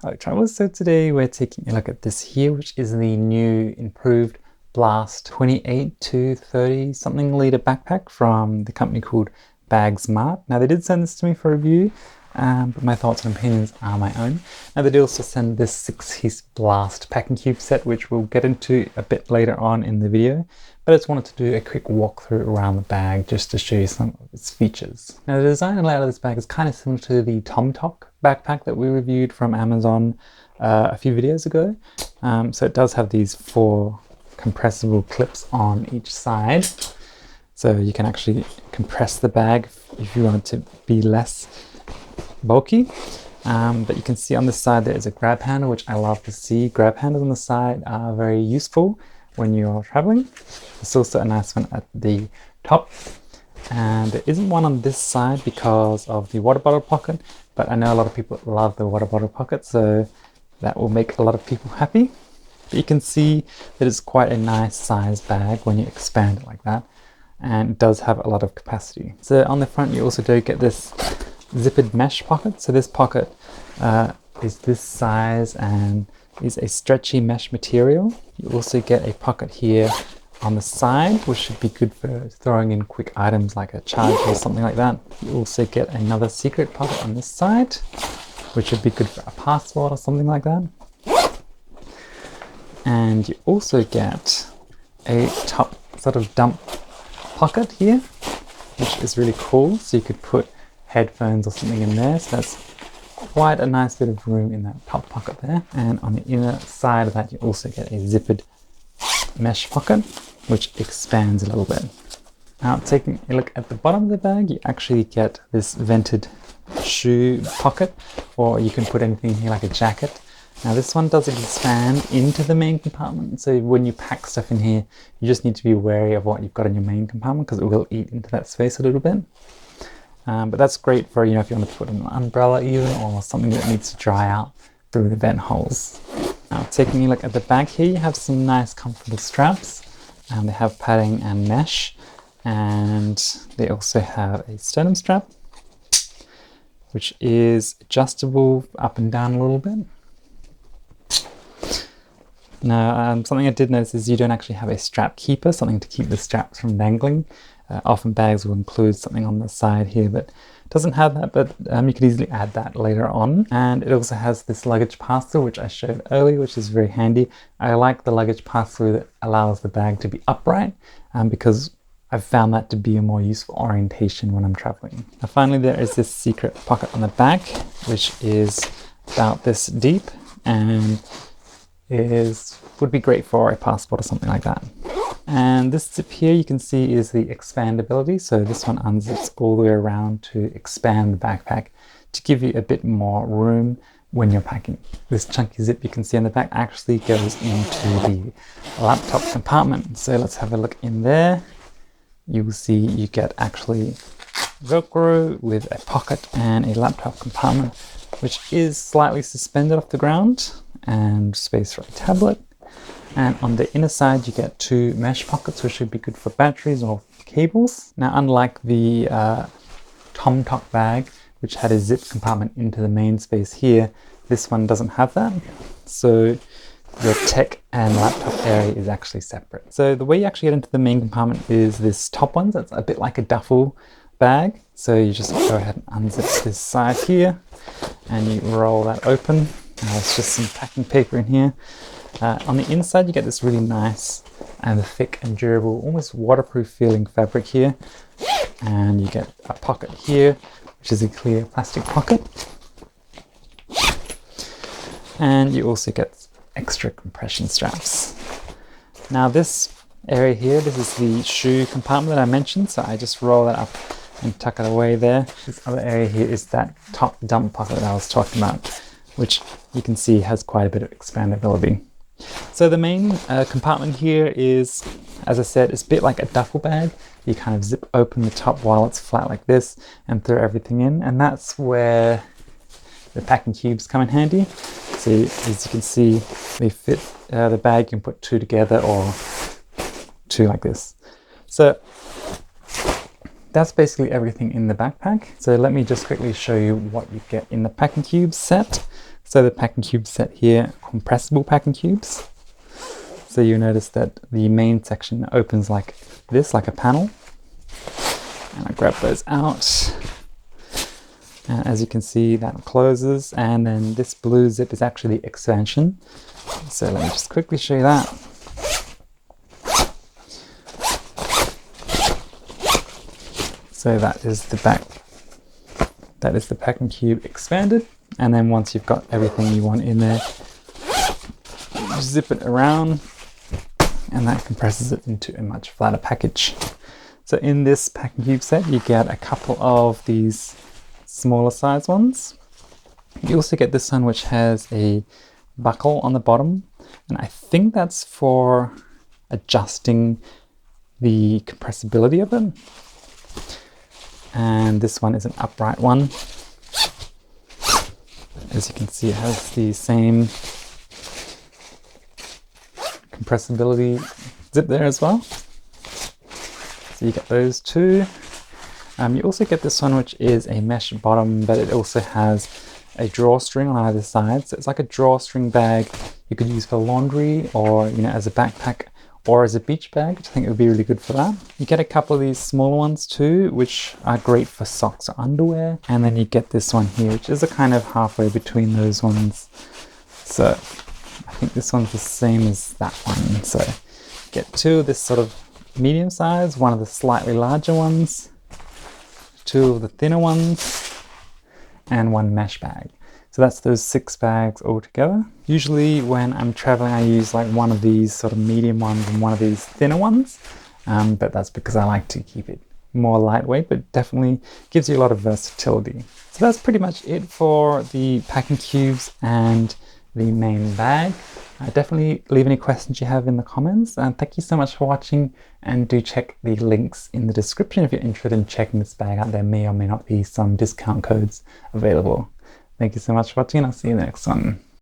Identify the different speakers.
Speaker 1: Hi travellers, so today we're taking a look at this here, which is the new improved Blast 28 to 30 something litre backpack from the company called Bagsmart. Now they did send this to me for review, but my thoughts and opinions are my own. Now they did also send this 6-piece Blast packing cube set, which we'll get into a bit later on in the video. But I just wanted to do a quick walkthrough around the bag just to show you some of its features. Now the design and layout of this bag is kind of similar to the TomTok backpack that we reviewed from Amazon a few videos ago. So it does have these 4 compressible clips on each side. So you can actually compress the bag if you want it to be less bulky. But you can see on this side there is a grab handle, which I love to see. Grab handles on the side are very useful when you're traveling. There's also a nice one at the top, and there isn't one on this side because of the water bottle pocket, but I know a lot of people love the water bottle pocket, so that will make a lot of people happy. But you can see that it's quite a nice size bag when you expand it like that, and it does have a lot of capacity. So on the front you also do get this zippered mesh pocket. So this pocket is this size and is a stretchy mesh material. You also get a pocket here on the side, which should be good for throwing in quick items like a charger or something like that. You also get another secret pocket on this side, which should be good for a passport or something like that. And you also get a top sort of dump pocket here, which is really cool. So you could put headphones or something in there. So that's quite a nice bit of room in that top pocket there. And on the inner side of that you also get a zippered mesh pocket, which expands a little bit. Now taking a look at the bottom of the bag, you actually get this vented shoe pocket, or you can put anything here like a jacket. Now this one does expand into the main compartment, so when you pack stuff in here you just need to be wary of what you've got in your main compartment because it will eat into that space a little bit. But that's great for, if you want to put an umbrella even, or something that needs to dry out through the vent holes. Now taking a look at the bag here, you have some nice comfortable straps, and they have padding and mesh, and they also have a sternum strap, which is adjustable up and down a little bit. Now something I did notice is you don't actually have a strap keeper, something to keep the straps from dangling. Often bags will include something on the side here, but it doesn't have that, but you could easily add that later on. And it also has this luggage pass-through, which I showed earlier, which is very handy. I like the luggage pass-through that allows the bag to be upright, because I've found that to be a more useful orientation when I'm traveling. Now finally there is this secret pocket on the back, which is about this deep and would be great for a passport or something like that. And this zip here you can see is the expandability, so this one unzips all the way around to expand the backpack to give you a bit more room when you're packing. This chunky zip you can see on the back actually goes into the laptop compartment. So let's have a look in there. You will see you get actually Velcro with a pocket and a laptop compartment, which is slightly suspended off the ground, and space for a tablet. And on the inner side you get 2 mesh pockets, which should be good for batteries or cables. Now unlike the TomTok bag, which had a zip compartment into the main space here, this one doesn't have that. So your tech and laptop area is actually separate. So the way you actually get into the main compartment is this top one. That's a bit like a duffel bag. So you just go ahead and unzip this side here and you roll that open. It's just some packing paper in here. On the inside you get this really nice and thick and durable, almost waterproof feeling fabric here, and you get a pocket here, which is a clear plastic pocket, and you also get extra compression straps. Now this area here, this is the shoe compartment that I mentioned, so I just roll that up and tuck it away there. This other area here is that top dump pocket that I was talking about, which you can see has quite a bit of expandability. So the main compartment here is, as I said, it's a bit like a duffel bag. You kind of zip open the top while it's flat like this and throw everything in, and that's where the packing cubes come in handy. So as you can see, they fit the bag. You can put 2 together or 2 like this. So that's basically everything in the backpack. So let me just quickly show you what you get in the packing cube set. So the packing cube set here, compressible packing cubes. So you notice that the main section opens like this, like a panel. And I grab those out. And as you can see, that closes. And then this blue zip is actually the expansion. So let me just quickly show you that. So that is the back. That is the packing cube expanded. And then once you've got everything you want in there, you zip it around and that compresses it into a much flatter package. So in this packing cube set, you get a couple of these smaller size ones. You also get this one which has a buckle on the bottom. And I think that's for adjusting the compressibility of it. And this one is an upright one. As you can see, it has the same compressibility zip there as well. So you get those two. You also get this one which is a mesh bottom, but it also has a drawstring on either side. So it's like a drawstring bag you could use for laundry or as a backpack or as a beach bag, which I think it would be really good for that. You get a couple of these smaller ones too, which are great for socks or underwear. And then you get this one here, which is a kind of halfway between those ones. So I think this one's the same as that one. So you get two of this sort of medium size, one of the slightly larger ones, two of the thinner ones, and one mesh bag. So that's those 6 bags all together. Usually when I'm traveling, I use like one of these sort of medium ones and one of these thinner ones. But that's because I like to keep it more lightweight, but definitely gives you a lot of versatility. So that's pretty much it for the packing cubes and the main bag. Definitely leave any questions you have in the comments. And thank you so much for watching, and do check the links in the description if you're interested in checking this bag out. There may or may not be some discount codes available. Thank you so much for watching, and I'll see you in the next one.